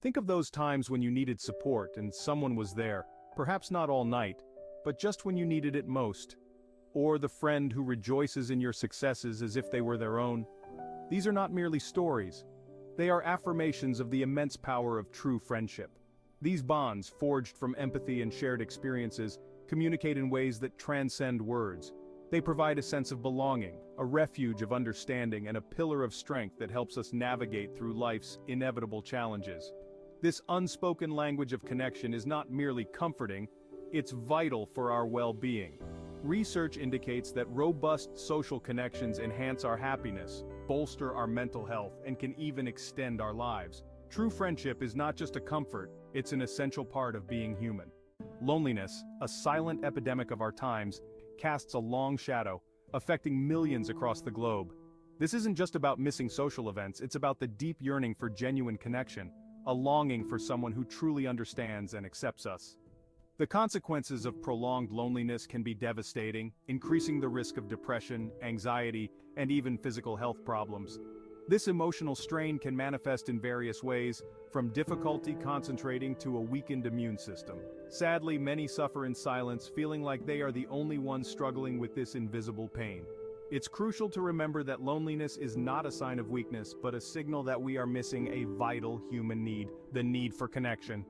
Think of those times when you needed support and someone was there, perhaps not all night, but just when you needed it most. Or the friend who rejoices in your successes as if they were their own. These are not merely stories. They are affirmations of the immense power of true friendship. These bonds, forged from empathy and shared experiences, communicate in ways that transcend words. They provide a sense of belonging, a refuge of understanding, and a pillar of strength that helps us navigate through life's inevitable challenges. This unspoken language of connection is not merely comforting, it's vital for our well-being. Research indicates that robust social connections enhance our happiness, bolster our mental health, and can even extend our lives. True friendship is not just a comfort, it's an essential part of being human. Loneliness, a silent epidemic of our times, casts a long shadow, affecting millions across the globe. This isn't just about missing social events, it's about the deep yearning for genuine connection, a longing for someone who truly understands and accepts us. The consequences of prolonged loneliness can be devastating, increasing the risk of depression, anxiety, and even physical health problems. This emotional strain can manifest in various ways, from difficulty concentrating to a weakened immune system. Sadly, many suffer in silence, feeling like they are the only ones struggling with this invisible pain. It's crucial to remember that loneliness is not a sign of weakness, but a signal that we are missing a vital human need, the need for connection.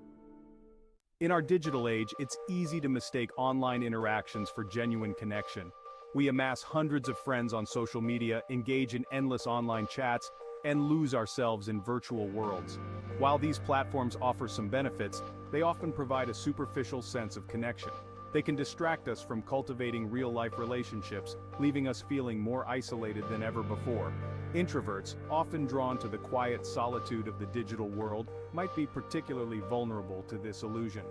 In our digital age, it's easy to mistake online interactions for genuine connection. We amass hundreds of friends on social media, engage in endless online chats, and lose ourselves in virtual worlds. While these platforms offer some benefits, they often provide a superficial sense of connection. They can distract us from cultivating real-life relationships, leaving us feeling more isolated than ever before. Introverts, often drawn to the quiet solitude of the digital world, might be particularly vulnerable to this illusion.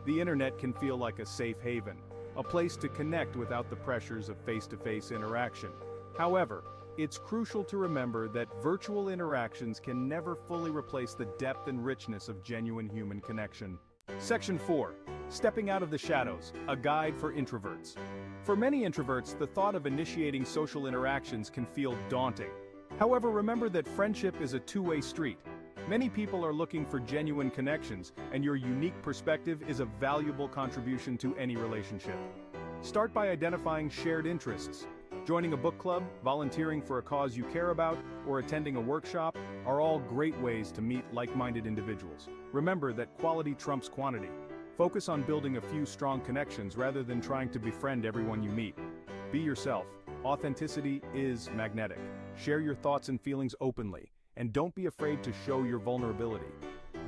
The internet can feel like a safe haven, a place to connect without the pressures of face-to-face interaction. However, it's crucial to remember that virtual interactions can never fully replace the depth and richness of genuine human connection. Section 4. Stepping out of the shadows, a guide for introverts. For many introverts, the thought of initiating social interactions can feel daunting. However, remember that friendship is a two-way street. Many people are looking for genuine connections, and your unique perspective is a valuable contribution to any relationship. Start by identifying shared interests. Joining a book club, volunteering for a cause you care about, or attending a workshop are all great ways to meet like-minded individuals. Remember that quality trumps quantity. Focus on building a few strong connections rather than trying to befriend everyone you meet. Be yourself. Authenticity is magnetic. Share your thoughts and feelings openly, and don't be afraid to show your vulnerability.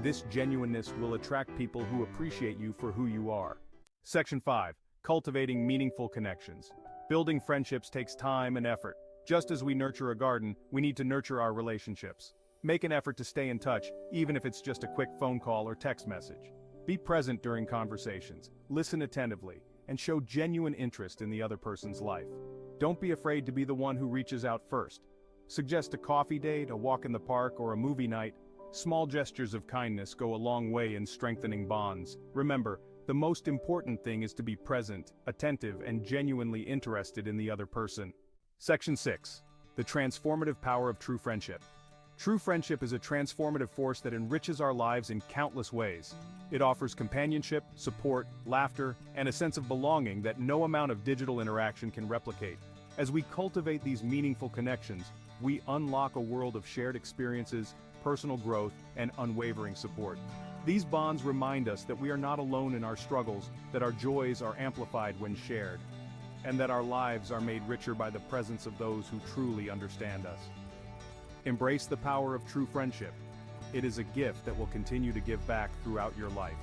This genuineness will attract people who appreciate you for who you are. Section 5. Cultivating meaningful connections. Building friendships takes time and effort. Just as we nurture a garden, we need to nurture our relationships. Make an effort to stay in touch, even if it's just a quick phone call or text message. Be present during conversations, listen attentively, and show genuine interest in the other person's life. Don't be afraid to be the one who reaches out first. Suggest a coffee date, a walk in the park, or a movie night. Small gestures of kindness go a long way in strengthening bonds. Remember, the most important thing is to be present, attentive, and genuinely interested in the other person. Section 6. The transformative power of true friendship. True friendship is a transformative force that enriches our lives in countless ways. It offers companionship, support, laughter, and a sense of belonging that no amount of digital interaction can replicate. As we cultivate these meaningful connections, we unlock a world of shared experiences, personal growth, and unwavering support. These bonds remind us that we are not alone in our struggles, that our joys are amplified when shared, and that our lives are made richer by the presence of those who truly understand us. Embrace the power of true friendship. It is a gift that will continue to give back throughout your life.